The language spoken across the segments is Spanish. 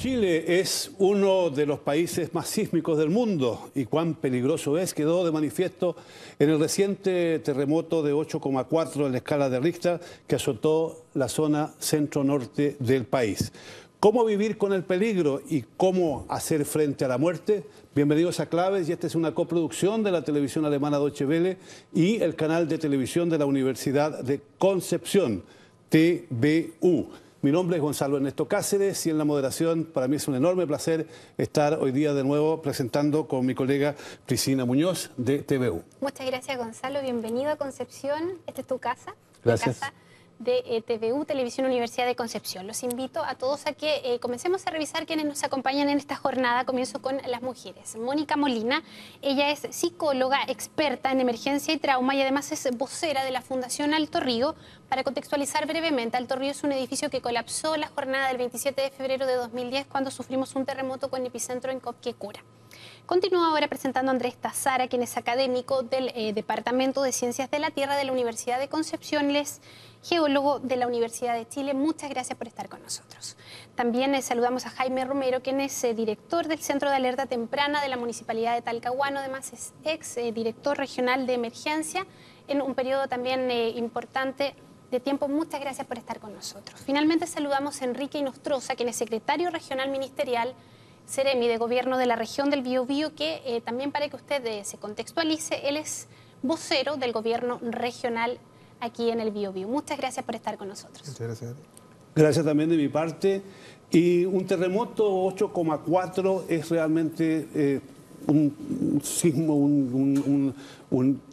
Chile es uno de los países más sísmicos del mundo y cuán peligroso es quedó de manifiesto en el reciente terremoto de 8,4 en la escala de Richter que azotó la zona centro-norte del país. ¿Cómo vivir con el peligro y cómo hacer frente a la muerte? Bienvenidos a Claves, y esta es una coproducción de la televisión alemana Deutsche Welle y el canal de televisión de la Universidad de Concepción, TVU. Mi nombre es Gonzalo Ernesto Cáceres y en la moderación para mí es un enorme placer estar hoy día de nuevo presentando con mi colega Priscina Muñoz de TVU. Muchas gracias, Gonzalo. Bienvenido a Concepción. Esta es tu casa. Gracias. La casa de TVU, Televisión Universidad de Concepción. Los invito a todos a que comencemos a revisar quienes nos acompañan en esta jornada. Comienzo con las mujeres. Mónica Molina, ella es psicóloga, experta en emergencia y trauma y además es vocera de la Fundación Alto Río. Para contextualizar brevemente, Alto Río es un edificio que colapsó la jornada del 27 de febrero de 2010 cuando sufrimos un terremoto con epicentro en Copquecura. Continúa ahora presentando a Andrés Tazara, quien es académico del Departamento de Ciencias de la Tierra de la Universidad de Concepción. Él es geólogo de la Universidad de Chile. Muchas gracias por estar con nosotros. También saludamos a Jaime Romero, quien es director del Centro de Alerta Temprana de la Municipalidad de Talcahuano. Además es ex director regional de emergencia en un periodo también importante de tiempo. Muchas gracias por estar con nosotros. Finalmente saludamos a Enrique Inostroza, quien es secretario regional ministerial Seremi de Gobierno de la región del Biobío, que también para que usted se contextualice, él es vocero del Gobierno regional aquí en el Biobío. Muchas gracias por estar con nosotros. Muchas gracias. Gracias también de mi parte. Y un terremoto 8,4 es realmente un sismo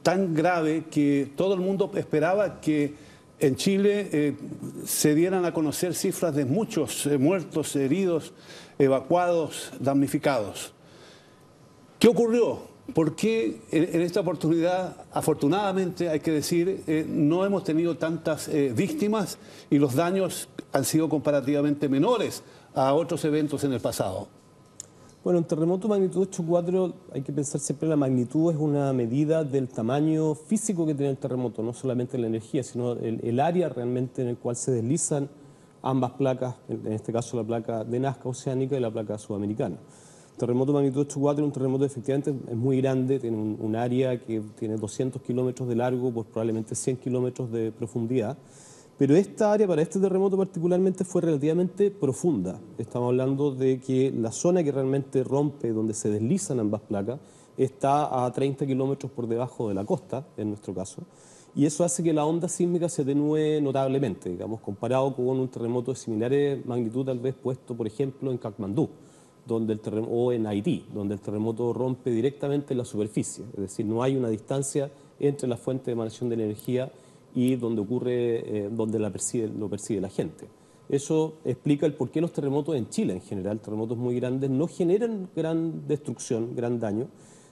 tan grave que todo el mundo esperaba que en Chile se dieran a conocer cifras de muchos muertos, heridos, evacuados, damnificados. ¿Qué ocurrió? ¿Por qué en esta oportunidad, afortunadamente, hay que decir, no hemos tenido tantas víctimas y los daños han sido comparativamente menores a otros eventos en el pasado? Bueno, un terremoto magnitud 8,4, hay que pensar siempre la magnitud es una medida del tamaño físico que tiene el terremoto, no solamente la energía, sino el área realmente en el cual se deslizan ambas placas, en este caso la placa de Nazca oceánica y la placa sudamericana. Terremoto magnitud 8,4 es un terremoto efectivamente es muy grande, tiene un área que tiene 200 kilómetros de largo por probablemente 100 kilómetros de profundidad, pero esta área para este terremoto particularmente fue relativamente profunda. Estamos hablando de que la zona que realmente rompe, donde se deslizan ambas placas, está a 30 kilómetros por debajo de la costa, en nuestro caso, y eso hace que la onda sísmica se atenúe notablemente, digamos, comparado con un terremoto de similares magnitud tal vez puesto, por ejemplo, en Katmandú, o en Haití, donde el terremoto rompe directamente en la superficie, es decir, no hay una distancia entre la fuente de emanación de energía y donde ocurre, donde lo percibe la gente. Eso explica el por qué los terremotos en Chile, en general, terremotos muy grandes, no generan gran destrucción, gran daño.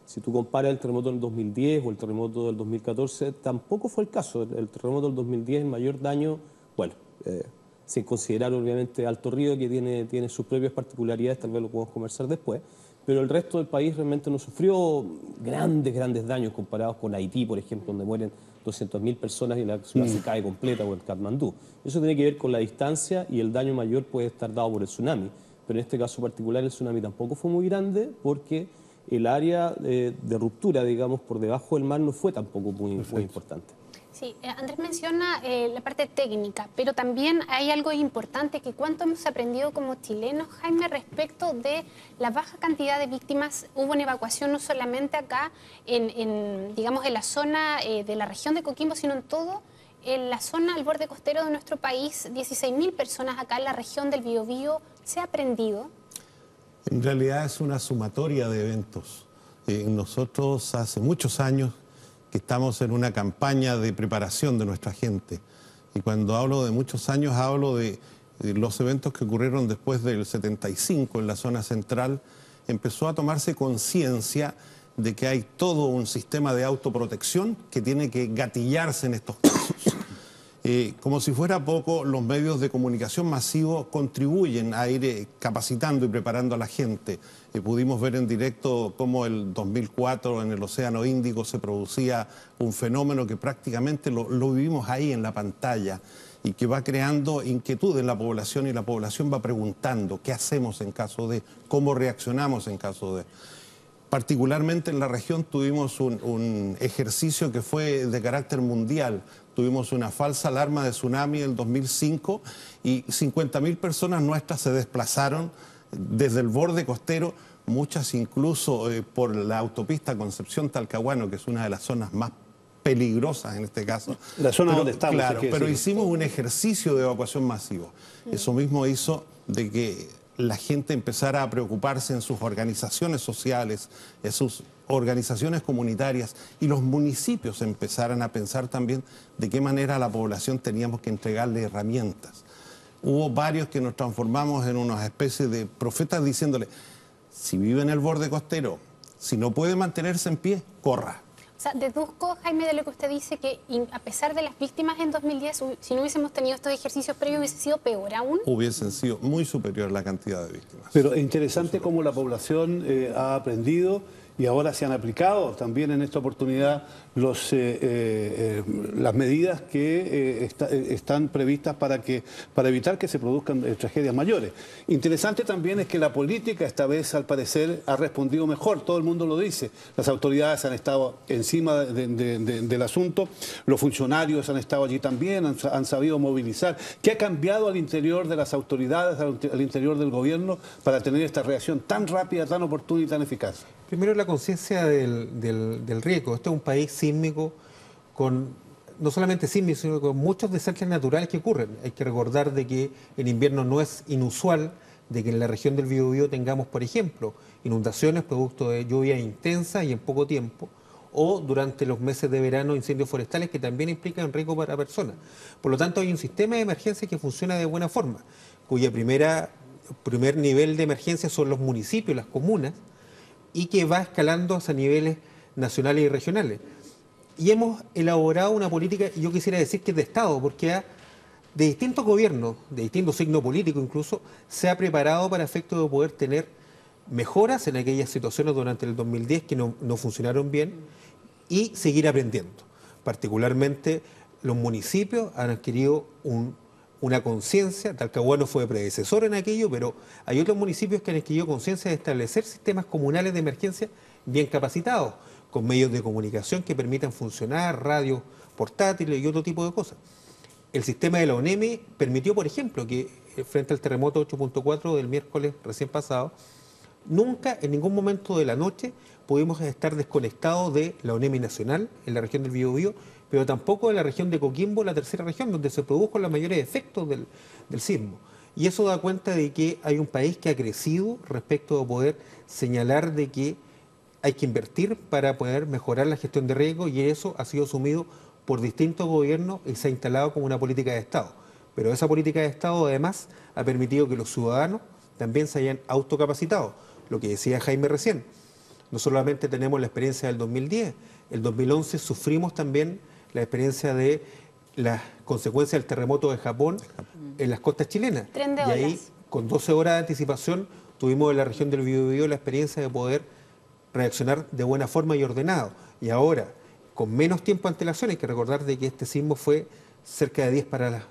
Si tú comparas el terremoto del 2010 o el terremoto del 2014, tampoco fue el caso. El terremoto del 2010, el mayor daño, bueno, sin considerar obviamente Alto Río, que tiene sus propias particularidades, tal vez lo podemos conversar después, pero el resto del país realmente no sufrió grandes daños comparados con Haití, por ejemplo, donde mueren 200.000 personas y la ciudad se cae completa, o en Katmandú. Eso tiene que ver con la distancia y el daño mayor puede estar dado por el tsunami, pero en este caso particular el tsunami tampoco fue muy grande porque el área de ruptura, digamos, por debajo del mar no fue tampoco muy importante. Sí, Andrés menciona la parte técnica, pero también hay algo importante que cuánto hemos aprendido como chilenos, Jaime, respecto de la baja cantidad de víctimas. Hubo una evacuación no solamente acá, digamos, en la zona de la región de Coquimbo, sino en la zona al borde costero de nuestro país. 16.000 personas acá en la región del Biobío. ¿Se ha aprendido? En realidad es una sumatoria de eventos. Nosotros hace muchos años que estamos en una campaña de preparación de nuestra gente. Y cuando hablo de muchos años, hablo de los eventos que ocurrieron después del 75 en la zona central. Empezó a tomarse conciencia de que hay todo un sistema de autoprotección que tiene que gatillarse en estos casos. Como si fuera poco, los medios de comunicación masivos contribuyen a ir capacitando y preparando a la gente. Pudimos ver en directo cómo el 2004 en el Océano Índico se producía un fenómeno que prácticamente lo vivimos ahí en la pantalla. y que va creando inquietud en la población, y la población va preguntando qué hacemos en caso de, cómo reaccionamos en caso de. Particularmente en la región tuvimos un ejercicio que fue de carácter mundial. Tuvimos una falsa alarma de tsunami en el 2005 y 50.000 personas nuestras se desplazaron desde el borde costero, muchas incluso por la autopista Concepción-Talcahuano, que es una de las zonas más peligrosas en este caso. La zona donde estamos. Claro, pero hicimos un ejercicio de evacuación masivo. Eso mismo hizo de que la gente empezara a preocuparse en sus organizaciones sociales, en sus organizaciones comunitarias, y los municipios empezaran a pensar también de qué manera a la población teníamos que entregarle herramientas. Hubo varios que nos transformamos en unas especies de profetas diciéndole, si vive en el borde costero, si no puede mantenerse en pie, corra. O sea, deduzco, Jaime, de lo que usted dice, que a pesar de las víctimas en 2010, si no hubiésemos tenido estos ejercicios previos, hubiese sido peor aún. Hubiesen sido muy superior la cantidad de víctimas. Pero es interesante cómo la población ha aprendido y ahora se han aplicado también en esta oportunidad las medidas que están previstas para evitar que se produzcan tragedias mayores. Interesante también es que la política esta vez, al parecer, ha respondido mejor, todo el mundo lo dice. Las autoridades han estado encima del asunto, los funcionarios han estado allí también, han sabido movilizar. ¿Qué ha cambiado al interior de las autoridades, al interior del gobierno, para tener esta reacción tan rápida, tan oportuna y tan eficaz? Primero, la conciencia del riesgo. Este es un país sísmico con, no solamente sísmico, sino con muchos desastres naturales que ocurren. Hay que recordar de que en invierno no es inusual de que en la región del Biobío tengamos, por ejemplo, inundaciones producto de lluvias intensas y en poco tiempo, o durante los meses de verano incendios forestales que también implican riesgo para personas. Por lo tanto, hay un sistema de emergencia que funciona de buena forma, cuya primer nivel de emergencia son los municipios, las comunas, y que va escalando hacia niveles nacionales y regionales. Y hemos elaborado una política, y yo quisiera decir que es de Estado, porque de distintos gobiernos, de distintos signos políticos incluso, se ha preparado para efecto de poder tener mejoras en aquellas situaciones durante el 2010 que no funcionaron bien y seguir aprendiendo. Particularmente los municipios han adquirido una conciencia. Talcahuano fue predecesor en aquello, pero hay otros municipios que han adquirido conciencia de establecer sistemas comunales de emergencia bien capacitados, con medios de comunicación que permitan funcionar, radios portátiles y otro tipo de cosas. El sistema de la ONEMI permitió, por ejemplo, que frente al terremoto 8.4 del miércoles recién pasado, nunca en ningún momento de la noche pudimos estar desconectados de la ONEMI nacional en la región del Biobío, pero tampoco de la región de Coquimbo, la tercera región, donde se produjo los mayores efectos del sismo. Y eso da cuenta de que hay un país que ha crecido respecto a poder señalar de que hay que invertir para poder mejorar la gestión de riesgo, y eso ha sido asumido por distintos gobiernos y se ha instalado como una política de Estado. Pero esa política de Estado además ha permitido que los ciudadanos también se hayan autocapacitado. Lo que decía Jaime recién, no solamente tenemos la experiencia del 2010, el 2011 sufrimos también la experiencia de las consecuencias del terremoto de Japón en las costas chilenas. Tren de y olas. ahí, con 12 horas de anticipación, tuvimos en la región del Biobío la experiencia de poder reaccionar de buena forma y ordenado. Y ahora, con menos tiempo de antelación, hay que recordar de que este sismo fue cerca de 10 para las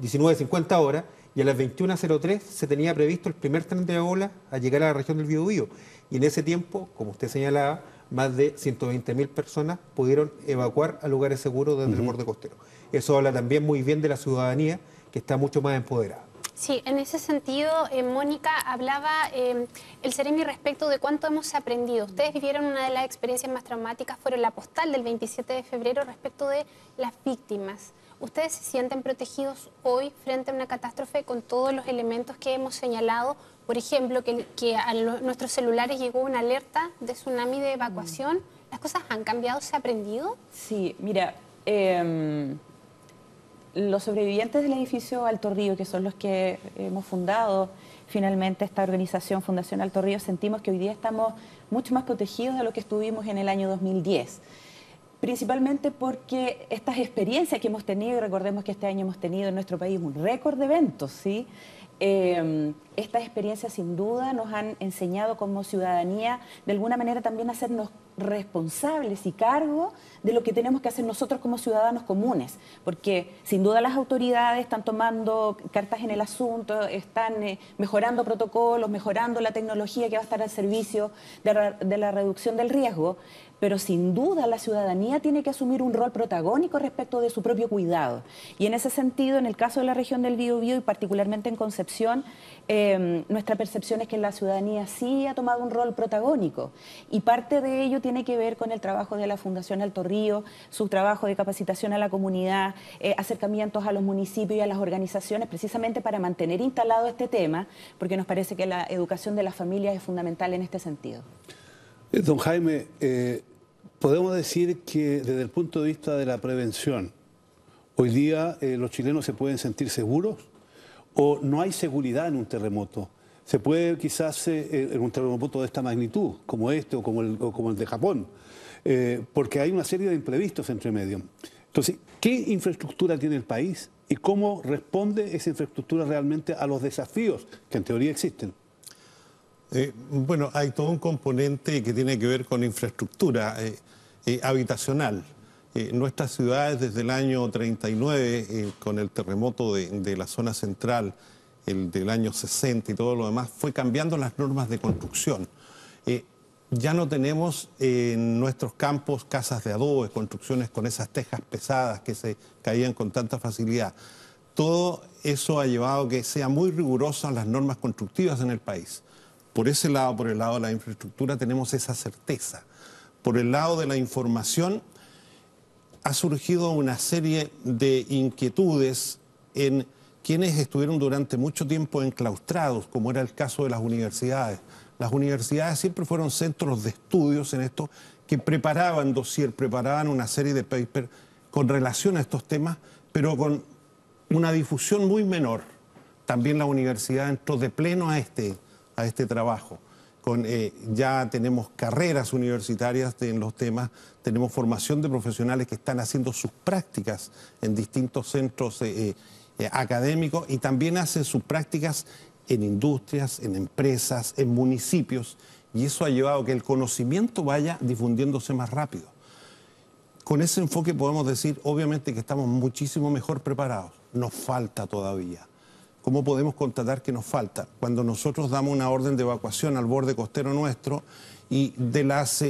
19:50 horas, y a las 21:03 se tenía previsto el primer tren de olas a llegar a la región del Biobío. Y en ese tiempo, como usted señalaba, más de 120.000 personas pudieron evacuar a lugares seguros desde el borde costero. Eso habla también muy bien de la ciudadanía, que está mucho más empoderada. Sí, en ese sentido, Mónica, hablaba el Ceremi respecto de cuánto hemos aprendido. Ustedes vivieron una de las experiencias más traumáticas, fueron la postal del 27 de febrero respecto de las víctimas. ¿Ustedes se sienten protegidos hoy frente a una catástrofe con todos los elementos que hemos señalado? Por ejemplo, que a nuestros celulares llegó una alerta de tsunami de evacuación. ¿Las cosas han cambiado? ¿Se ha aprendido? Sí, mira, los sobrevivientes del edificio Alto Río, que son los que hemos fundado finalmente esta organización Fundación Alto Río, sentimos que hoy día estamos mucho más protegidos de lo que estuvimos en el año 2010. Principalmente porque estas experiencias que hemos tenido, y recordemos que este año hemos tenido en nuestro país un récord de eventos, ¿sí? Estas experiencias sin duda nos han enseñado como ciudadanía de alguna manera también a hacernos responsables y cargo de lo que tenemos que hacer nosotros como ciudadanos comunes, porque sin duda las autoridades están tomando cartas en el asunto, están mejorando protocolos, mejorando la tecnología que va a estar al servicio de la reducción del riesgo, pero sin duda la ciudadanía tiene que asumir un rol protagónico respecto de su propio cuidado. Y en ese sentido, en el caso de la región del Biobío y particularmente en Concepción, nuestra percepción es que la ciudadanía sí ha tomado un rol protagónico, y parte de ello tiene que ver con el trabajo de la Fundación Alto Río, su trabajo de capacitación a la comunidad, acercamientos a los municipios y a las organizaciones, precisamente para mantener instalado este tema, porque nos parece que la educación de las familias es fundamental en este sentido. Don Jaime, podemos decir que desde el punto de vista de la prevención, hoy día los chilenos se pueden sentir seguros, o no hay seguridad en un terremoto. Se puede quizás en un terremoto de esta magnitud, como este o como el de Japón, porque hay una serie de imprevistos entre medio. Entonces, ¿qué infraestructura tiene el país y cómo responde esa infraestructura realmente a los desafíos que en teoría existen? Bueno, hay todo un componente que tiene que ver con infraestructura habitacional. Nuestras ciudades desde el año 39, con el terremoto de la zona central, el del año 60 y todo lo demás, fue cambiando las normas de construcción. Ya no tenemos en nuestros campos casas de adobe, construcciones con esas tejas pesadas que se caían con tanta facilidad. Todo eso ha llevado a que sean muy rigurosas las normas constructivas en el país. Por ese lado, por el lado de la infraestructura, tenemos esa certeza. Por el lado de la información, ha surgido una serie de inquietudes en quienes estuvieron durante mucho tiempo enclaustrados, como era el caso de las universidades. Las universidades siempre fueron centros de estudios en esto, que preparaban dossier, preparaban una serie de papers con relación a estos temas, pero con una difusión muy menor. También la universidad entró de pleno a este trabajo. Ya tenemos carreras universitarias en los temas, tenemos formación de profesionales que están haciendo sus prácticas en distintos centros académicos, y también hacen sus prácticas en industrias, en empresas, en municipios, y eso ha llevado a que el conocimiento vaya difundiéndose más rápido. Con ese enfoque podemos decir, obviamente, que estamos muchísimo mejor preparados. Nos falta todavía. ¿Cómo podemos constatar que nos falta? Cuando nosotros damos una orden de evacuación al borde costero nuestro, y de las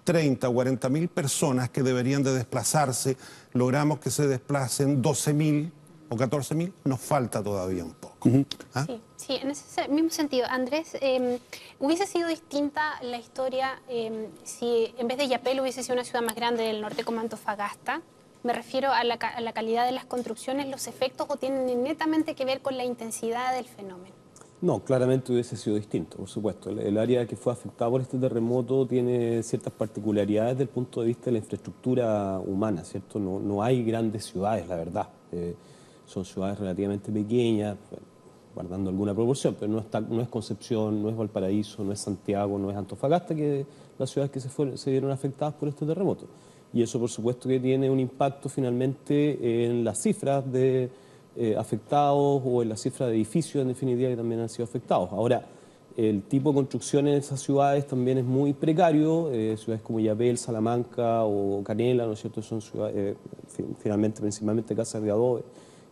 30 o 40 mil personas que deberían de desplazarse, logramos que se desplacen 12.000 o 14.000, nos falta todavía un poco. ¿Ah? Sí, en ese mismo sentido, Andrés, ¿hubiese sido distinta la historia si en vez de Yapel hubiese sido una ciudad más grande del norte como Antofagasta? Me refiero a la calidad de las construcciones, los efectos, o tienen netamente que ver con la intensidad del fenómeno. No, claramente hubiese sido distinto, por supuesto. El área que fue afectada por este terremoto tiene ciertas particularidades desde el punto de vista de la infraestructura humana, ¿cierto? No hay grandes ciudades, la verdad. Son ciudades relativamente pequeñas, guardando alguna proporción, pero no es Concepción, no es Valparaíso, no es Santiago, no es Antofagasta, que las ciudades que se vieron afectadas por este terremoto. Y eso, por supuesto, que tiene un impacto finalmente en las cifras de afectados, o en las cifras de edificios, en definitiva, que también han sido afectados. Ahora, el tipo de construcción en esas ciudades también es muy precario. Ciudades como Yapel, Salamanca o Canela, ¿no es cierto?, son ciudades, finalmente, principalmente casas de adobe,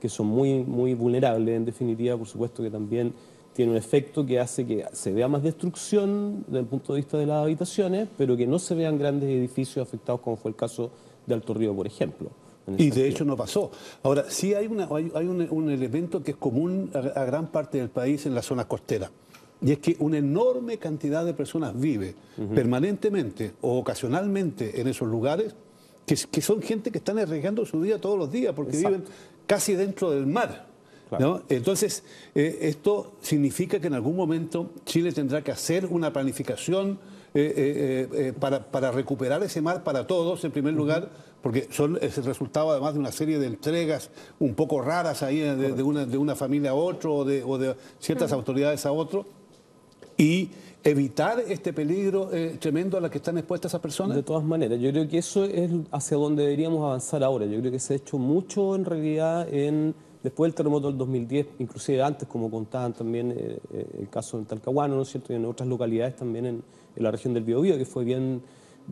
que son muy, muy vulnerables. En definitiva, por supuesto, que también tiene un efecto que hace que se vea más destrucción desde el punto de vista de las habitaciones, pero que no se vean grandes edificios afectados, como fue el caso de Alto Río, por ejemplo. Y de hecho no pasó. Ahora, sí hay un elemento que es común a gran parte del país en las zonas costeras, y es que una enorme cantidad de personas vive permanentemente o ocasionalmente en esos lugares, que son gente que están arriesgando su vida todos los días, porque viven casi dentro del mar. Claro. ¿No? Entonces, esto significa que en algún momento Chile tendrá que hacer una planificación para recuperar ese mar para todos, en primer lugar, porque es el resultado además de una serie de entregas un poco raras ahí de una familia a otro, o de ciertas autoridades a otro, y evitar este peligro tremendo a la que están expuestas esas personas. De todas maneras, yo creo que eso es hacia donde deberíamos avanzar ahora. Yo creo que se ha hecho mucho en realidad después del terremoto del 2010, inclusive antes, como contaban también el caso en Talcahuano, ¿no es cierto?, y en otras localidades también en la región del Biobío, que fue bien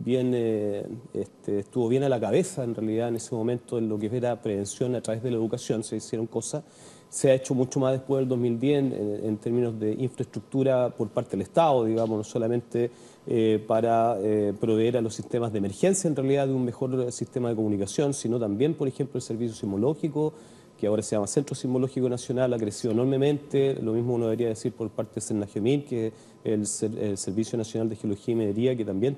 estuvo bien a la cabeza en realidad en ese momento en lo que era prevención a través de la educación, se hicieron cosas. Se ha hecho mucho más después del 2010 en términos de infraestructura por parte del Estado, digamos, no solamente para proveer a los sistemas de emergencia en realidad de un mejor sistema de comunicación, sino también, por ejemplo, el servicio sismológico, que ahora se llama Centro Sismológico Nacional, ha crecido enormemente. Lo mismo uno debería decir por parte de Senagemic, que el Servicio Nacional de Geología y Minería, que también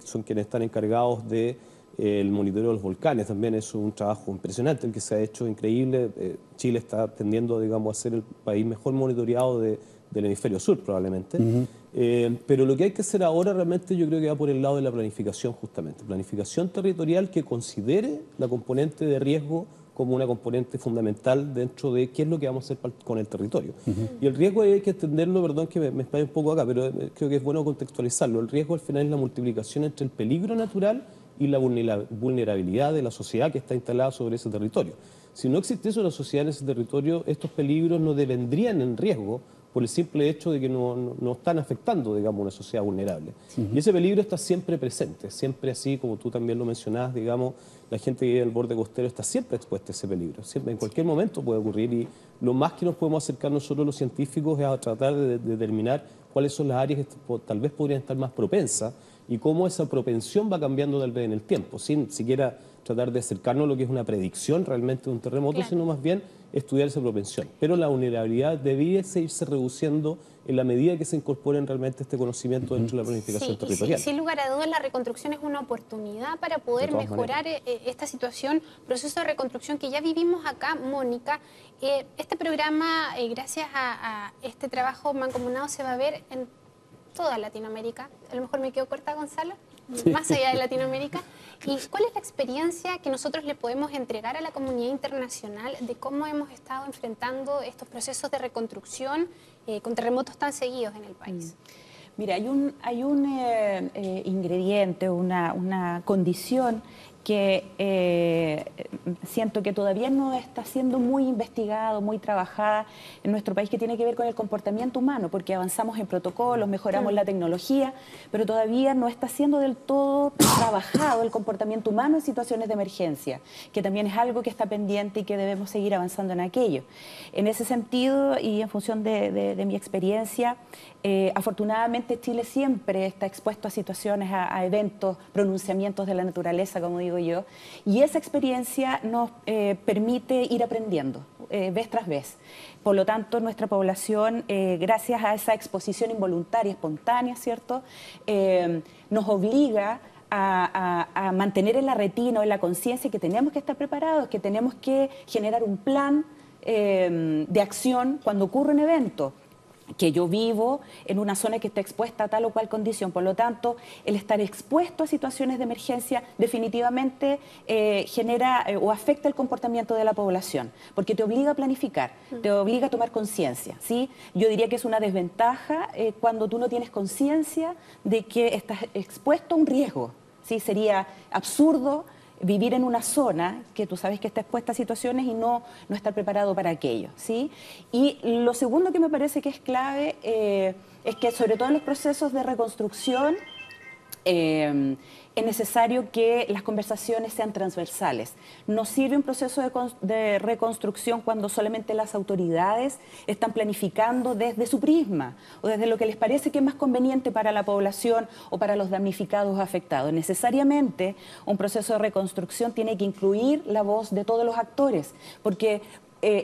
son quienes están encargados de el monitoreo de los volcanes. También es un trabajo impresionante el que se ha hecho, increíble. Chile está tendiendo, digamos, a ser el país mejor monitoreado del hemisferio sur, probablemente. Pero lo que hay que hacer ahora realmente yo creo que va por el lado de la planificación, justamente. Planificación territorial que considere la componente de riesgo como una componente fundamental dentro de qué es lo que vamos a hacer con el territorio. Y el riesgo hay que entenderlo, perdón que me explaye un poco acá, pero creo que es bueno contextualizarlo. El riesgo al final es la multiplicación entre el peligro natural y la vulnerabilidad de la sociedad que está instalada sobre ese territorio. Si no existiese una sociedad en ese territorio, estos peligros no devendrían en riesgo por el simple hecho de que no están afectando, digamos, una sociedad vulnerable. Y ese peligro está siempre presente, siempre así, como tú también lo mencionabas, digamos, la gente que vive en el borde costero está siempre expuesta a ese peligro. Siempre, en cualquier momento puede ocurrir, y lo más que nos podemos acercar nosotros los científicos es a tratar de determinar cuáles son las áreas que tal vez podrían estar más propensas y cómo esa propensión va cambiando tal vez en el tiempo, sin siquiera tratar de acercarnos a lo que es una predicción realmente de un terremoto, claro, sino más bien estudiar esa propensión. Pero la vulnerabilidad debiese irse reduciendo en la medida que se incorporen realmente este conocimiento dentro de la planificación territorial. Sin lugar a dudas, la reconstrucción es una oportunidad para poder mejorar esta situación, proceso de reconstrucción que ya vivimos acá, Mónica. Este programa, gracias a este trabajo mancomunado, se va a ver en toda Latinoamérica. A lo mejor me quedo corta, Gonzalo, más allá de Latinoamérica. ¿Y cuál es la experiencia que nosotros le podemos entregar a la comunidad internacional de cómo hemos estado enfrentando estos procesos de reconstrucción con terremotos tan seguidos en el país? Mira, hay un ingrediente, una condición que siento que todavía no está siendo muy investigado, muy trabajada en nuestro país, que tiene que ver con el comportamiento humano, porque avanzamos en protocolos, mejoramos la tecnología, pero todavía no está siendo del todo trabajado el comportamiento humano en situaciones de emergencia, que también es algo que está pendiente y que debemos seguir avanzando en aquello. En ese sentido, y en función de mi experiencia, afortunadamente Chile siempre está expuesto a situaciones, a eventos, pronunciamientos de la naturaleza, como digo yo, y esa experiencia nos permite ir aprendiendo vez tras vez. Por lo tanto, nuestra población, gracias a esa exposición involuntaria, espontánea, ¿cierto?, nos obliga a mantener en la retina o en la conciencia que tenemos que estar preparados, que tenemos que generar un plan de acción cuando ocurre un evento, que yo vivo en una zona que está expuesta a tal o cual condición. Por lo tanto, el estar expuesto a situaciones de emergencia definitivamente genera o afecta el comportamiento de la población, porque te obliga a planificar, te obliga a tomar conciencia, ¿sí? Yo diría que es una desventaja cuando tú no tienes conciencia de que estás expuesto a un riesgo, ¿sí? Sería absurdo vivir en una zona que tú sabes que está expuesta a situaciones y no estar preparado para aquello, ¿sí? Y lo segundo que me parece que es clave es que, sobre todo en los procesos de reconstrucción, es necesario que las conversaciones sean transversales. No sirve un proceso de reconstrucción cuando solamente las autoridades están planificando desde su prisma o desde lo que les parece que es más conveniente para la población o para los damnificados o afectados. Necesariamente un proceso de reconstrucción tiene que incluir la voz de todos los actores, porque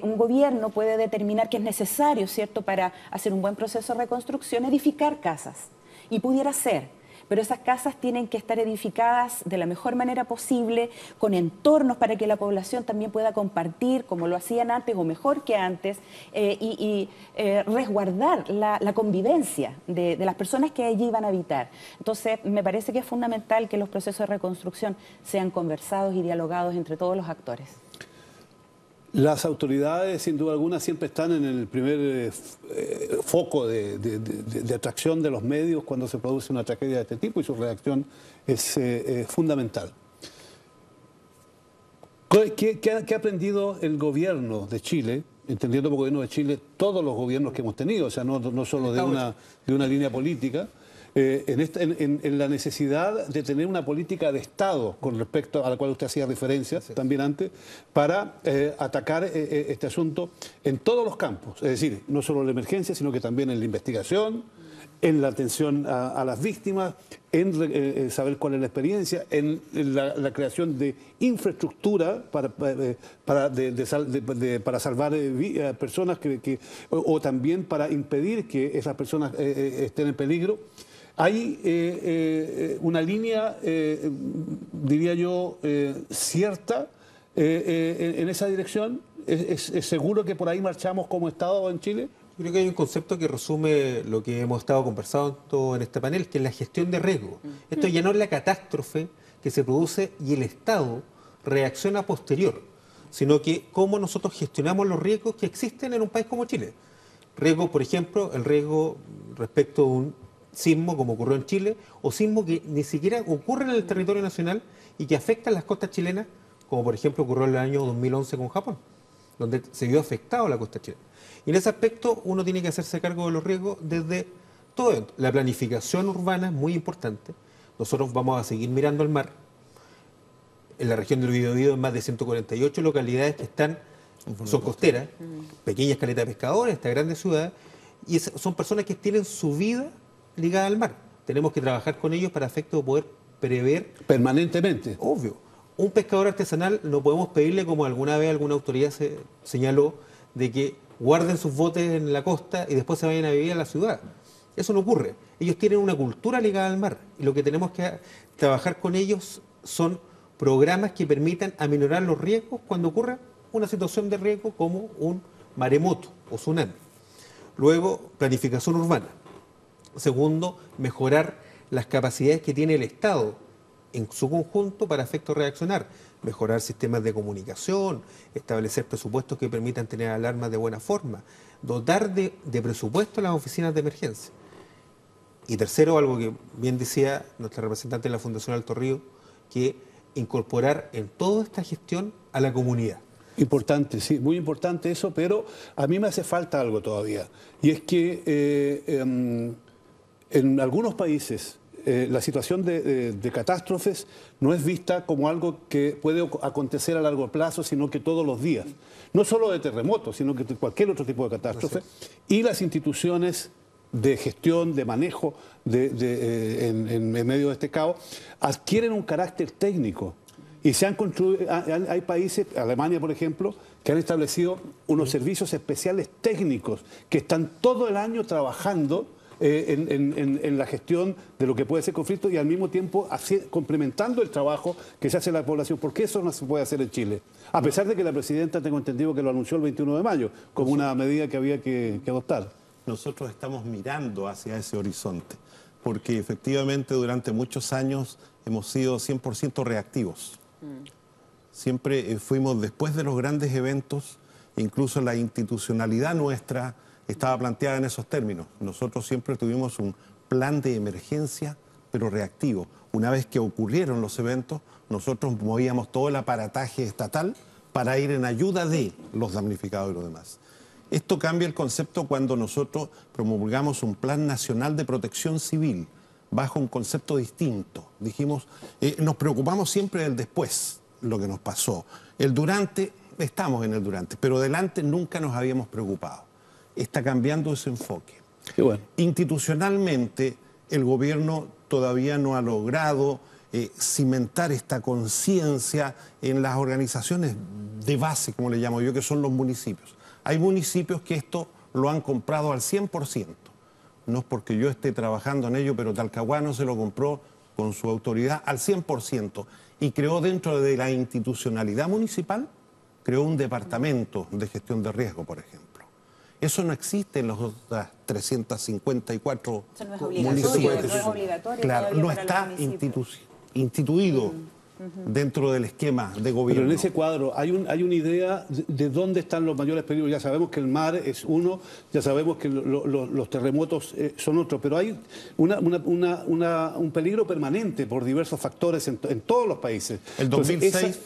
un gobierno puede determinar que es necesario, ¿cierto?, para hacer un buen proceso de reconstrucción, edificar casas, y pudiera ser. Pero esas casas tienen que estar edificadas de la mejor manera posible, con entornos para que la población también pueda compartir, como lo hacían antes o mejor que antes, y resguardar la convivencia de las personas que allí van a habitar. Entonces, me parece que es fundamental que los procesos de reconstrucción sean conversados y dialogados entre todos los actores. Las autoridades, sin duda alguna, siempre están en el primer foco de atracción de los medios cuando se produce una tragedia de este tipo, y su reacción es fundamental. ¿Qué ha aprendido el gobierno de Chile, entendiendo por gobierno de Chile todos los gobiernos que hemos tenido, o sea, no solo de una línea política, en la necesidad de tener una política de Estado con respecto a la cual usted hacía referencia también antes, para atacar este asunto en todos los campos. Es decir, no solo en la emergencia, sino que también en la investigación, en la atención a las víctimas, en saber cuál es la experiencia, en la creación de infraestructura para salvar personas o también para impedir que esas personas estén en peligro. Hay una línea, diría yo, cierta en esa dirección. ¿Es seguro que por ahí marchamos como Estado en Chile? Yo creo que hay un concepto que resume lo que hemos estado conversando en este panel, que es la gestión de riesgo. Esto ya no es la catástrofe que se produce y el Estado reacciona posterior, sino que cómo nosotros gestionamos los riesgos que existen en un país como Chile. Riesgo, por ejemplo, el riesgo respecto a un sismo como ocurrió en Chile, o sismo que ni siquiera ocurre en el territorio nacional y que afectan las costas chilenas, como por ejemplo ocurrió en el año 2011 con Japón, donde se vio afectado la costa chilena. Y en ese aspecto uno tiene que hacerse cargo de los riesgos desde todo esto. La planificación urbana es muy importante. Nosotros vamos a seguir mirando al mar. En la región del Biobío hay más de 148 localidades que son costeras, pequeñas caletas de pescadores, esta grandes ciudades, y son personas que tienen su vida ligada al mar. Tenemos que trabajar con ellos para efecto de poder prever permanentemente. Obvio. Un pescador artesanal no podemos pedirle, como alguna vez alguna autoridad señaló, de que guarden sus botes en la costa y después se vayan a vivir a la ciudad. Eso no ocurre. Ellos tienen una cultura ligada al mar y lo que tenemos que trabajar con ellos son programas que permitan aminorar los riesgos cuando ocurra una situación de riesgo como un maremoto o tsunami. Luego, planificación urbana. Segundo, mejorar las capacidades que tiene el Estado en su conjunto para efecto reaccionar, mejorar sistemas de comunicación, establecer presupuestos que permitan tener alarmas de buena forma, dotar de presupuesto a las oficinas de emergencia. Y tercero, algo que bien decía nuestra representante de la Fundación Alto Río, que incorporar en toda esta gestión a la comunidad. Importante, sí, muy importante eso, pero a mí me hace falta algo todavía. Y es que en algunos países la situación de catástrofes no es vista como algo que puede acontecer a largo plazo, sino que todos los días. No solo de terremotos, sino que de cualquier otro tipo de catástrofe. Y las instituciones de gestión, de manejo en medio de este caos, adquieren un carácter técnico. Y se han construido, hay países, Alemania por ejemplo, que han establecido unos servicios especiales técnicos que están todo el año trabajando en la gestión de lo que puede ser conflicto y al mismo tiempo complementando el trabajo que se hace en la población. ¿Por qué eso no se puede hacer en Chile? A pesar de que la presidenta, tengo entendido que lo anunció el 21 de mayo, como una medida que había que adoptar. Nosotros estamos mirando hacia ese horizonte, porque efectivamente durante muchos años hemos sido 100% reactivos. Siempre fuimos después de los grandes eventos, incluso la institucionalidad nuestra estaba planteada en esos términos. Nosotros siempre tuvimos un plan de emergencia, pero reactivo. Una vez que ocurrieron los eventos, nosotros movíamos todo el aparataje estatal para ir en ayuda de los damnificados y los demás. Esto cambia el concepto cuando nosotros promulgamos un plan nacional de protección civil, bajo un concepto distinto. Dijimos, nos preocupamos siempre del después, lo que nos pasó. El durante, estamos en el durante, pero delante nunca nos habíamos preocupado. Está cambiando ese enfoque. Qué bueno. Institucionalmente, el gobierno todavía no ha logrado cimentar esta conciencia en las organizaciones de base, como le llamo yo, que son los municipios. Hay municipios que esto lo han comprado al 100%. No es porque yo esté trabajando en ello, pero Talcahuano se lo compró con su autoridad al 100% y creó dentro de la institucionalidad municipal, creó un departamento de gestión de riesgo, por ejemplo. Eso no existe en los otros 354 municipios. No es obligatorio. Claro, no está instituido dentro del esquema de gobierno. Pero en ese cuadro hay una idea de dónde están los mayores peligros. Ya sabemos que el mar es uno, ya sabemos que los terremotos son otros, pero hay un peligro permanente por diversos factores en todos los países. El 2006... Entonces,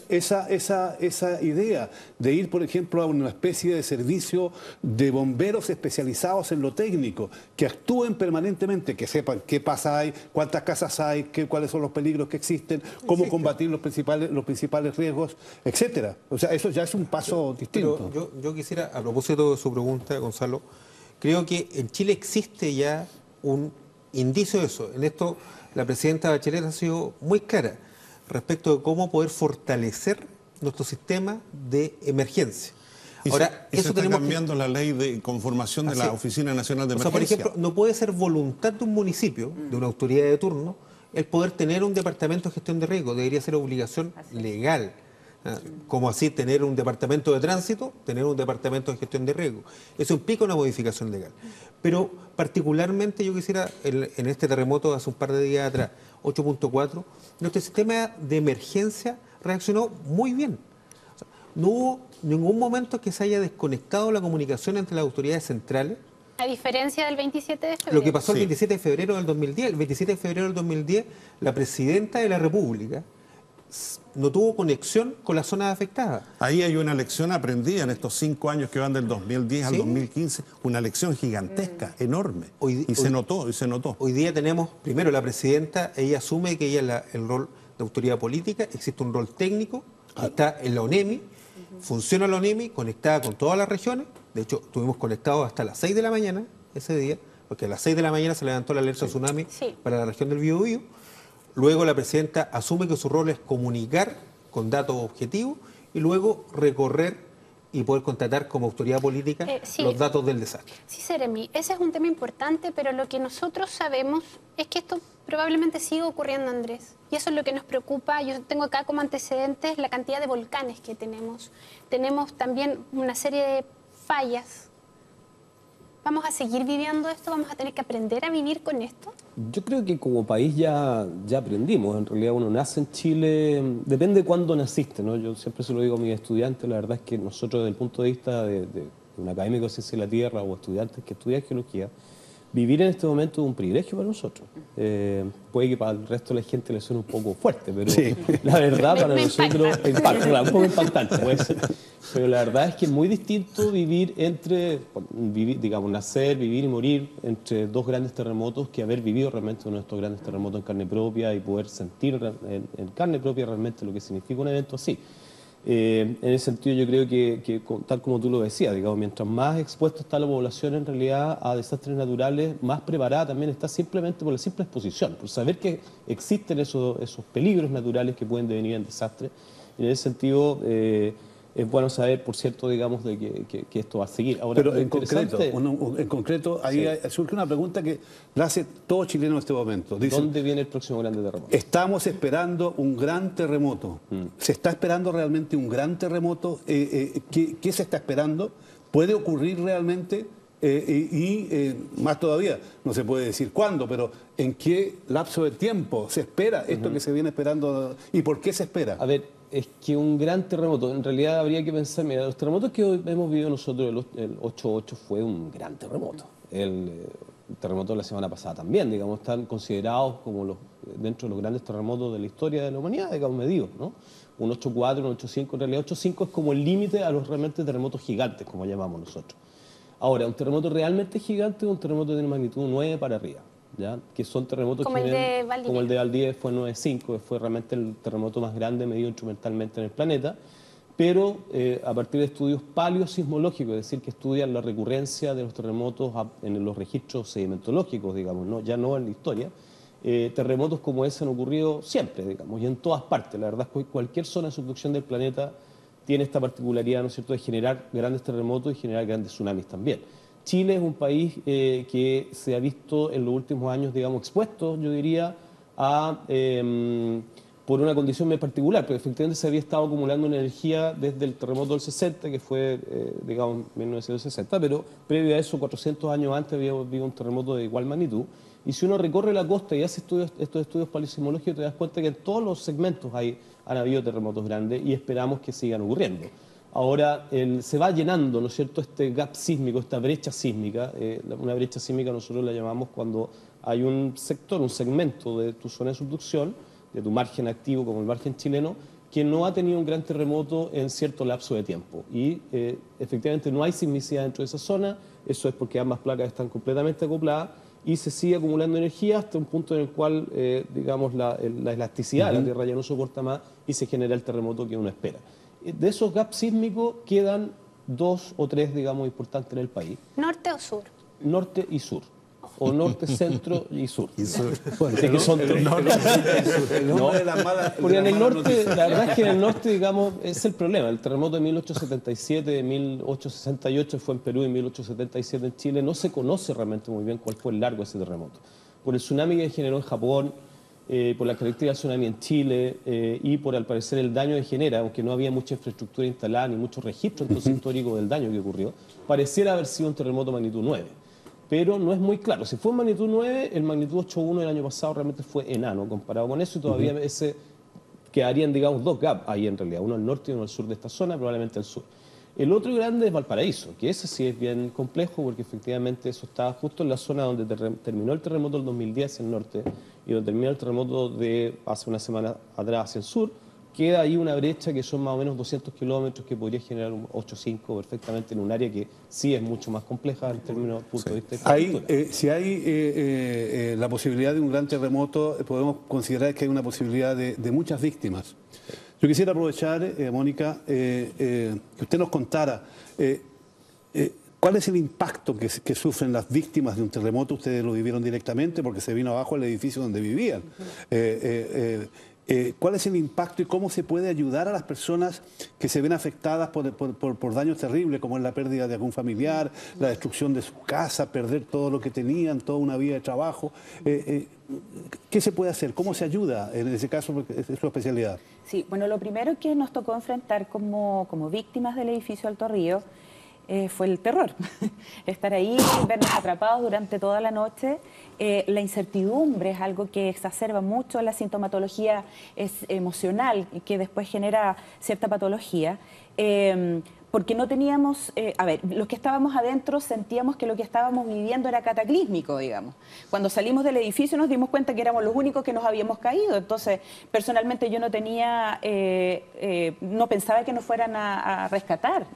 esa idea de ir, por ejemplo, a una especie de servicio de bomberos especializados en lo técnico, que actúen permanentemente, que sepan qué pasa ahí, cuántas casas hay, cuáles son los peligros que existen, cómo combatir los principales riesgos, etcétera. O sea, eso ya es un paso distinto. Pero yo quisiera, a propósito de su pregunta, Gonzalo, creo que en Chile existe ya un indicio de eso. En esto la presidenta Bachelet ha sido muy clara respecto de cómo poder fortalecer nuestro sistema de emergencia. Ahora, eso está cambiando la ley de conformación de la Oficina Nacional de Emergencia. O sea, por ejemplo, no puede ser voluntad de un municipio, de una autoridad de turno, el poder tener un departamento de gestión de riesgo. Debería ser obligación legal. Como así tener un departamento de tránsito, tener un departamento de gestión de riesgo. Eso implica una modificación legal. Pero particularmente yo quisiera, en este terremoto de hace un par de días atrás, 8.4, nuestro sistema de emergencia reaccionó muy bien. O sea, no hubo ningún momento que se haya desconectado la comunicación entre las autoridades centrales. A diferencia del 27 de febrero. Lo que pasó el 27 de febrero del 2010. El 27 de febrero del 2010, la presidenta de la República no tuvo conexión con las zonas afectadas. Ahí hay una lección aprendida en estos 5 años que van del 2010 al 2015, una lección gigantesca, enorme. Se notó. Hoy día tenemos, primero, la presidenta, ella asume que ella es el rol de autoridad política, existe un rol técnico, que está en la ONEMI, funciona la ONEMI, conectada con todas las regiones. De hecho, estuvimos conectados hasta las 6 de la mañana ese día, porque a las 6 de la mañana se levantó la alerta tsunami para la región del Biobío. Luego la presidenta asume que su rol es comunicar con datos objetivos y luego recorrer y poder contratar como autoridad política los datos del desastre. Sí, Seremi, ese es un tema importante, pero lo que nosotros sabemos es que esto probablemente siga ocurriendo, Andrés. Y eso es lo que nos preocupa. Yo tengo acá como antecedentes la cantidad de volcanes que tenemos. Tenemos también una serie de fallas. ¿Vamos a seguir viviendo esto? ¿Vamos a tener que aprender a vivir con esto? Yo creo que como país ya aprendimos. En realidad uno nace en Chile, depende de cuándo naciste, ¿no? Yo siempre se lo digo a mis estudiantes, la verdad es que nosotros desde el punto de vista de un académico de ciencia de la Tierra o estudiantes que estudian geología, vivir en este momento es un privilegio para nosotros. Puede que para el resto de la gente le suene un poco fuerte, pero la verdad para nosotros impacta, un poco impactante puede ser. Pero la verdad es que es muy distinto vivir digamos, nacer, vivir y morir entre dos grandes terremotos que haber vivido realmente uno de estos grandes terremotos en carne propia y poder sentir en carne propia realmente lo que significa un evento así. En ese sentido yo creo que tal como tú lo decías, digamos, mientras más expuesta está la población en realidad a desastres naturales, más preparada también está simplemente por la simple exposición, por saber que existen esos peligros naturales que pueden devenir en desastres. Y en ese sentido es bueno saber, por cierto, digamos, de que esto va a seguir. Ahora, pero en concreto, ahí surge una pregunta que la hace todo chileno en este momento. Dicen, ¿dónde viene el próximo grande terremoto? Estamos esperando un gran terremoto. ¿Se está esperando realmente un gran terremoto? ¿Qué se está esperando? ¿Puede ocurrir realmente? Más todavía, no se puede decir cuándo, pero ¿en qué lapso de tiempo se espera esto que se viene esperando? ¿Y por qué se espera? A ver, es que un gran terremoto, en realidad habría que pensar, mira, los terremotos que hoy hemos vivido nosotros, el 8.8 fue un gran terremoto. El terremoto de la semana pasada también, digamos, están considerados como dentro de los grandes terremotos de la historia de la humanidad, digamos, medidos, ¿no? Un 8.4, un 8.5, en realidad 8.5 es como el límite a los realmente terremotos gigantes, como llamamos nosotros. Ahora, un terremoto realmente gigante es un terremoto de magnitud 9 para arriba, ¿ya? Que son terremotos como el de Valdivia. Como el de Valdivia fue 9.5, que fue realmente el terremoto más grande medido instrumentalmente en el planeta, pero a partir de estudios paleosismológicos, es decir, que estudian la recurrencia de los terremotos en los registros sedimentológicos, digamos, ¿no? Ya no en la historia, terremotos como ese han ocurrido siempre, digamos, y en todas partes. La verdad es que cualquier zona de subducción del planeta tiene esta particularidad, ¿no es cierto?, de generar grandes terremotos y generar grandes tsunamis también. Chile es un país que se ha visto en los últimos años, digamos, expuesto, yo diría, por una condición muy particular, porque efectivamente se había estado acumulando energía desde el terremoto del 60, que fue, digamos, 1960, pero previo a eso, 400 años antes, había habido un terremoto de igual magnitud. Y si uno recorre la costa y hace estos estudios paleosismológicos, te das cuenta que en todos los segmentos hay han habido terremotos grandes y esperamos que sigan ocurriendo. Ahora se va llenando, ¿no es cierto?, este gap sísmico, esta brecha sísmica. Una brecha sísmica nosotros la llamamos cuando hay un sector, un segmento de tu zona de subducción, de tu margen activo como el margen chileno, que no ha tenido un gran terremoto en cierto lapso de tiempo. Y efectivamente no hay sismicidad dentro de esa zona, eso es porque ambas placas están completamente acopladas y se sigue acumulando energía hasta un punto en el cual, digamos, la elasticidad de la Tierra ya no soporta más y se genera el terremoto que uno espera. De esos gaps sísmicos quedan 2 o 3, digamos, importantes en el país. ¿Norte o sur? Norte y sur. O norte, centro y sur. Bueno, que son tres. Porque en el norte, la verdad es que en el norte, digamos, es el problema. El terremoto de 1877, de 1868 fue en Perú y 1877 en Chile. No se conoce realmente muy bien cuál fue el largo de ese terremoto. Por el tsunami que generó en Japón, por la característica del tsunami en Chile y por, al parecer, el daño que genera, aunque no había mucha infraestructura instalada ni mucho registro entonces histórico del daño que ocurrió, pareciera haber sido un terremoto magnitud 9. Pero no es muy claro. Si fue en magnitud 9, el magnitud 8.1 del año pasado realmente fue enano comparado con eso y todavía quedarían, digamos, 2 gaps ahí en realidad, uno al norte y uno al sur de esta zona, probablemente al sur. El otro grande es Valparaíso, que ese sí es bien complejo porque efectivamente eso estaba justo en la zona donde terminó el terremoto del 2010 en el norte y donde terminó el terremoto de hace una semana atrás hacia el sur. Queda ahí una brecha que son más o menos 200 kilómetros que podría generar un 8.5 perfectamente en un área que sí es mucho más compleja en términos punto de vista de infraestructura. Si hay la posibilidad de un gran terremoto, podemos considerar que hay una posibilidad de muchas víctimas. Yo quisiera aprovechar, Mónica, que usted nos contara cuál es el impacto que sufren las víctimas de un terremoto. Ustedes lo vivieron directamente porque se vino abajo el edificio donde vivían. ¿Cuál es el impacto y cómo se puede ayudar a las personas que se ven afectadas por daños terribles, como es la pérdida de algún familiar, la destrucción de su casa, perder todo lo que tenían, toda una vida de trabajo? ¿Qué se puede hacer? ¿Cómo se ayuda en ese caso? Porque es su especialidad. Sí, bueno, lo primero que nos tocó enfrentar como víctimas del edificio Alto Río fue el terror. Estar ahí, vernos atrapados durante toda la noche. La incertidumbre es algo que exacerba mucho la sintomatología emocional que después genera cierta patología. Porque no teníamos, los que estábamos adentro sentíamos que lo que estábamos viviendo era cataclísmico, digamos. Cuando salimos del edificio nos dimos cuenta que éramos los únicos que nos habíamos caído. Entonces, personalmente yo no pensaba que nos fueran a rescatar.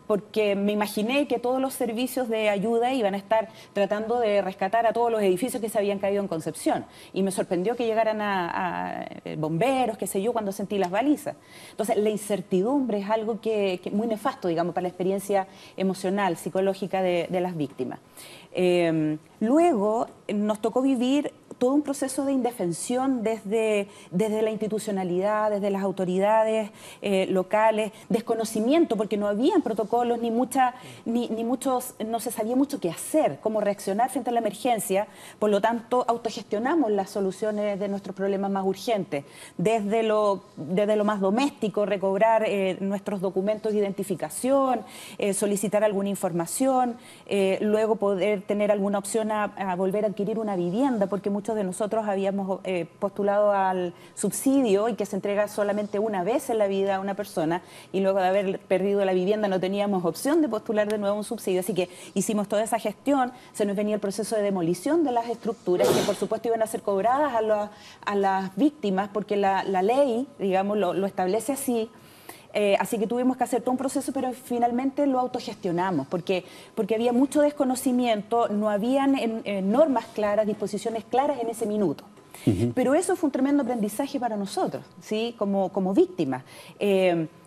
Porque me imaginé que todos los servicios de ayuda iban a estar tratando de rescatar a todos los edificios que se habían caído en Concepción. Y me sorprendió que llegaran a bomberos, qué sé yo, cuando sentí las balizas. Entonces, la incertidumbre es algo que muy nefasto, digamos, para la experiencia emocional, psicológica de las víctimas. Luego, nos tocó vivir todo un proceso de indefensión desde la institucionalidad, desde las autoridades locales, desconocimiento, porque no habían protocolos ni muchos, no se sabía mucho qué hacer, cómo reaccionar frente a la emergencia. Por lo tanto, autogestionamos las soluciones de nuestros problemas más urgentes, desde lo más doméstico, recobrar nuestros documentos de identificación, solicitar alguna información, luego poder tener alguna opción a volver a adquirir una vivienda, porque muchos de nosotros habíamos postulado al subsidio y que se entrega solamente una vez en la vida a una persona y luego de haber perdido la vivienda no teníamos opción de postular de nuevo un subsidio, así que hicimos toda esa gestión. Se nos venía el proceso de demolición de las estructuras que por supuesto iban a ser cobradas a las víctimas porque la ley, digamos, lo establece así. Así que tuvimos que hacer todo un proceso, pero finalmente lo autogestionamos, porque había mucho desconocimiento, no habían normas claras, disposiciones claras en ese minuto. Pero eso fue un tremendo aprendizaje para nosotros, ¿sí? como víctimas.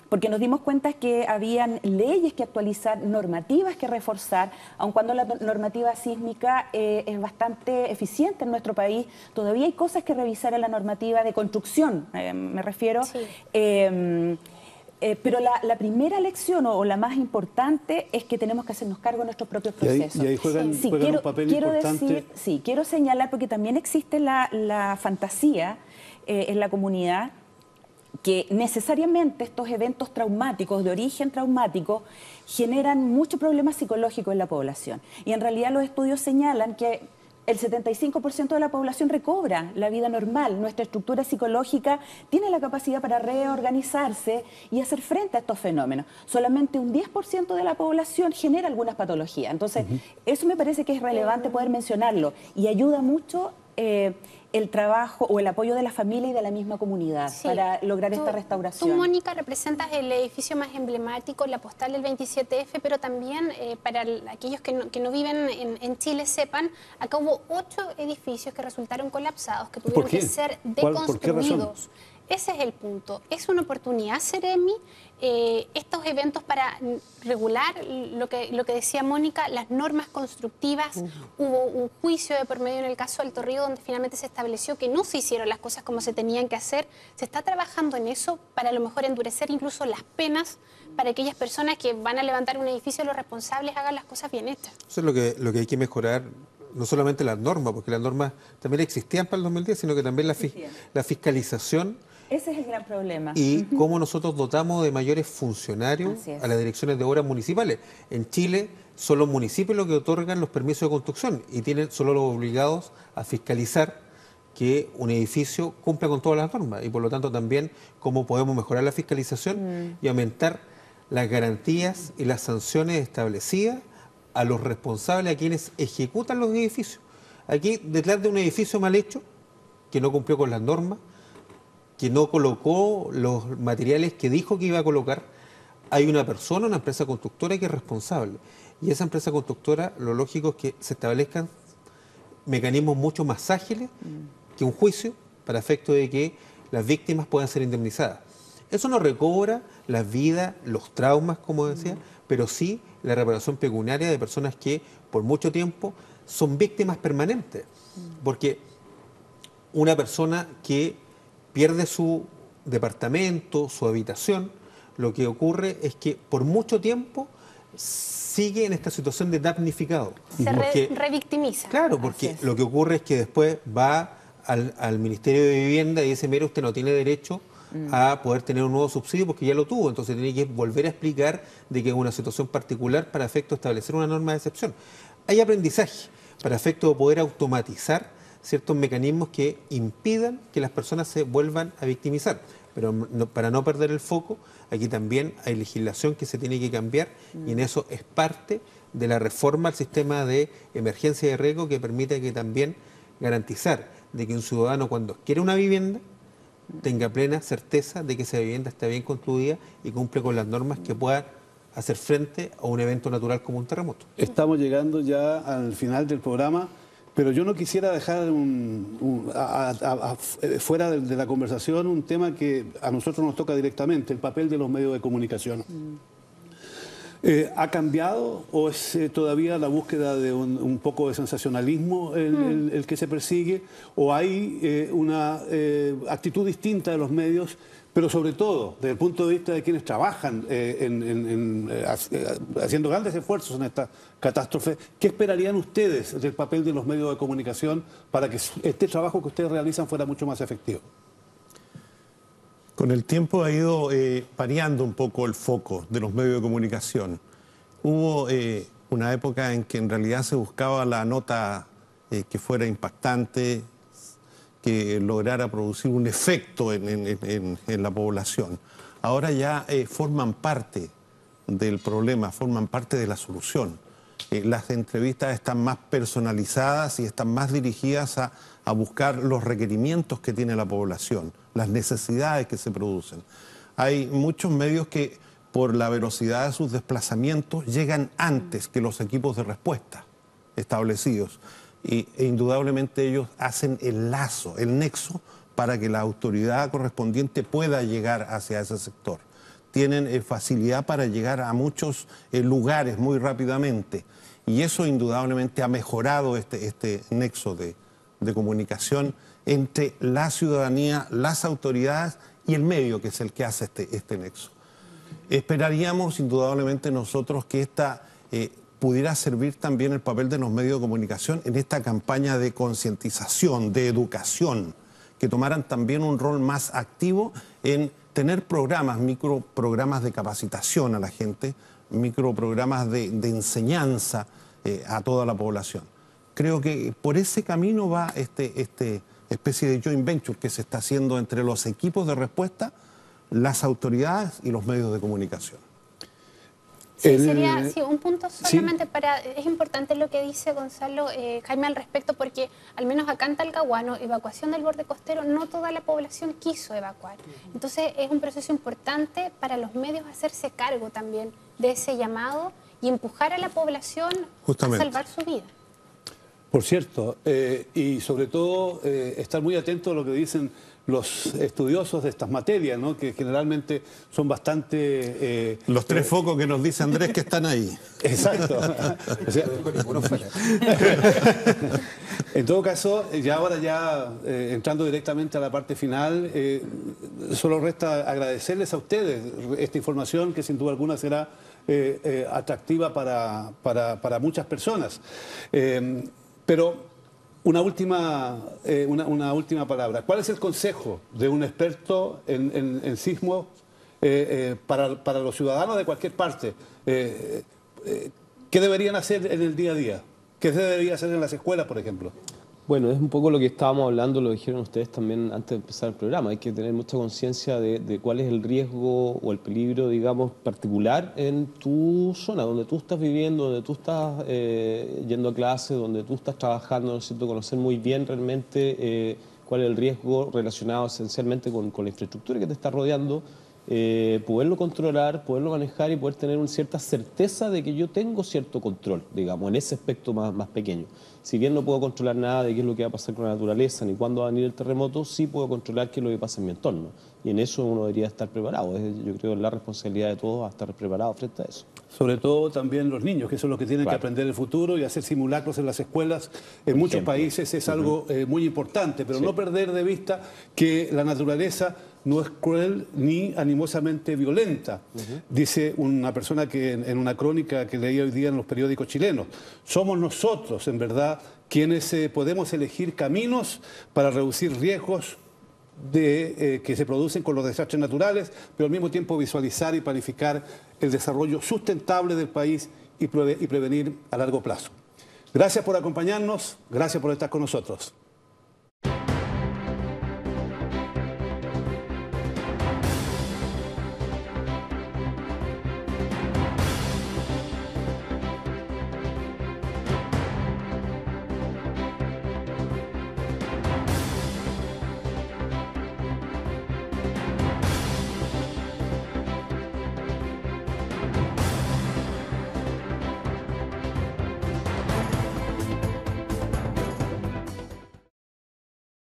Porque nos dimos cuenta que habían leyes que actualizar, normativas que reforzar, aun cuando la normativa sísmica es bastante eficiente en nuestro país, todavía hay cosas que revisar en la normativa de construcción, me refiero. Sí. Pero la primera lección o la más importante es que tenemos que hacernos cargo de nuestros propios procesos. Y ahí juegan un papel importante. Quiero señalar, porque también existe la fantasía en la comunidad, que necesariamente estos eventos traumáticos, de origen traumático, generan muchos problemas psicológicos en la población. Y en realidad los estudios señalan que el 75% de la población recobra la vida normal. Nuestra estructura psicológica tiene la capacidad para reorganizarse y hacer frente a estos fenómenos. Solamente un 10% de la población genera algunas patologías. Entonces, eso me parece que es relevante poder mencionarlo y ayuda mucho el trabajo o el apoyo de la familia y de la misma comunidad para lograr esta restauración. Tú, Mónica, representas el edificio más emblemático, la postal del 27F, pero también para aquellos que no viven en Chile sepan, acá hubo 8 edificios que resultaron colapsados, que tuvieron que ser deconstruidos. Ese es el punto. Es una oportunidad, Seremi, estos eventos para regular lo que decía Mónica, las normas constructivas. Hubo un juicio de por medio en el caso Alto Río donde finalmente se estableció que no se hicieron las cosas como se tenían que hacer. Se está trabajando en eso para a lo mejor endurecer incluso las penas para aquellas personas que van a levantar un edificio, los responsables hagan las cosas bien hechas. Eso es lo que hay que mejorar. No solamente las normas, porque las normas también existían para el 2010, sino que también la fiscalización. Ese es el gran problema. Y cómo nosotros dotamos de mayores funcionarios a las direcciones de obras municipales. En Chile son los municipios los que otorgan los permisos de construcción y son los obligados a fiscalizar que un edificio cumpla con todas las normas. Y por lo tanto también cómo podemos mejorar la fiscalización y aumentar las garantías y las sanciones establecidas a los responsables, a quienes ejecutan los edificios. Aquí, detrás de un edificio mal hecho, que no cumplió con las normas, que no colocó los materiales que dijo que iba a colocar, hay una persona, una empresa constructora que es responsable. Y esa empresa constructora, lo lógico es que se establezcan mecanismos mucho más ágiles que un juicio para efecto de que las víctimas puedan ser indemnizadas. Eso no recobra la vida, los traumas, como decía, pero sí la reparación pecuniaria de personas que por mucho tiempo son víctimas permanentes. Porque una persona que pierde su departamento, su habitación, lo que ocurre es que por mucho tiempo sigue en esta situación de damnificado. Se revictimiza. Claro, porque lo que ocurre es que después va al Ministerio de Vivienda y dice, mire, usted no tiene derecho a poder tener un nuevo subsidio porque ya lo tuvo, entonces tiene que volver a explicar de que es una situación particular para efecto de establecer una norma de excepción. Hay aprendizaje para efecto de poder automatizar ciertos mecanismos que impidan que las personas se vuelvan a victimizar. Pero para no perder el foco, aquí también hay legislación que se tiene que cambiar y en eso es parte de la reforma al sistema de emergencia de riesgo que permite que también garantizar de que un ciudadano cuando quiere una vivienda tenga plena certeza de que esa vivienda está bien construida y cumple con las normas que puedan hacer frente a un evento natural como un terremoto. Estamos llegando ya al final del programa. Pero yo no quisiera dejar fuera de la conversación un tema que a nosotros nos toca directamente, el papel de los medios de comunicación. ¿Ha cambiado o es todavía la búsqueda de un poco de sensacionalismo el que se persigue? ¿O hay una actitud distinta de los medios? Pero sobre todo, desde el punto de vista de quienes trabajan haciendo grandes esfuerzos en esta catástrofe, ¿qué esperarían ustedes del papel de los medios de comunicación para que este trabajo que ustedes realizan fuera mucho más efectivo? Con el tiempo ha ido variando un poco el foco de los medios de comunicación. Hubo una época en que en realidad se buscaba la nota que fuera impactante, que lograra producir un efecto en la población. Ahora ya forman parte del problema, forman parte de la solución. Las entrevistas están más personalizadas y están más dirigidas a buscar los requerimientos que tiene la población, las necesidades que se producen. Hay muchos medios que, por la velocidad de sus desplazamientos, llegan antes que los equipos de respuesta establecidos. E indudablemente ellos hacen el lazo, el nexo, para que la autoridad correspondiente pueda llegar hacia ese sector. Tienen facilidad para llegar a muchos lugares muy rápidamente y eso indudablemente ha mejorado este nexo de comunicación entre la ciudadanía, las autoridades y el medio, que es el que hace este nexo. Esperaríamos indudablemente nosotros que esta pudiera servir también el papel de los medios de comunicación en esta campaña de concientización, de educación, que tomaran también un rol más activo en tener programas, microprogramas de capacitación a la gente, microprogramas de enseñanza a toda la población. creo que por ese camino va este especie de joint venture que se está haciendo entre los equipos de respuesta, las autoridades y los medios de comunicación. Sí, sería un punto solamente para... Es importante lo que dice Gonzalo, Jaime, al respecto, porque al menos acá en Talcahuano, evacuación del borde costero, no toda la población quiso evacuar. Entonces es un proceso importante para los medios hacerse cargo también de ese llamado y empujar a la población a salvar su vida. Por cierto, y sobre todo estar muy atento a lo que dicen los estudiosos de estas materias, ¿no? Que generalmente son bastante... los tres focos que nos dice Andrés que están ahí. Exacto. O sea, en todo caso, ahora entrando directamente a la parte final, solo resta agradecerles a ustedes esta información que sin duda alguna será atractiva para muchas personas. Pero una última palabra. ¿Cuál es el consejo de un experto en sismos para los ciudadanos de cualquier parte? ¿Qué deberían hacer en el día a día? ¿Qué se debería hacer en las escuelas, por ejemplo? Bueno, es un poco lo que estábamos hablando, lo dijeron ustedes también antes de empezar el programa. Hay que tener mucha conciencia de cuál es el riesgo o el peligro, digamos, particular en tu zona, donde tú estás viviendo, donde tú estás yendo a clase, donde tú estás trabajando, ¿no es cierto? Conocer muy bien realmente cuál es el riesgo relacionado esencialmente con la infraestructura que te está rodeando, poderlo controlar, poderlo manejar y poder tener una cierta certeza de que yo tengo cierto control, digamos, en ese aspecto más pequeño. Si bien no puedo controlar nada de qué es lo que va a pasar con la naturaleza ni cuándo va a venir el terremoto, sí puedo controlar qué es lo que pasa en mi entorno. Y en eso uno debería estar preparado. Yo creo que la responsabilidad de todos es estar preparados frente a eso. Sobre todo también los niños, que son los que tienen que aprender el futuro y hacer simulacros en las escuelas. En muchos países es algo muy importante, pero no perder de vista que la naturaleza no es cruel ni animosamente violenta. Dice una persona que en una crónica que leí hoy día en los periódicos chilenos, somos nosotros, en verdad, quienes podemos elegir caminos para reducir riesgos que se producen con los desastres naturales, pero al mismo tiempo visualizar y planificar el desarrollo sustentable del país y prevenir a largo plazo. Gracias por acompañarnos, gracias por estar con nosotros.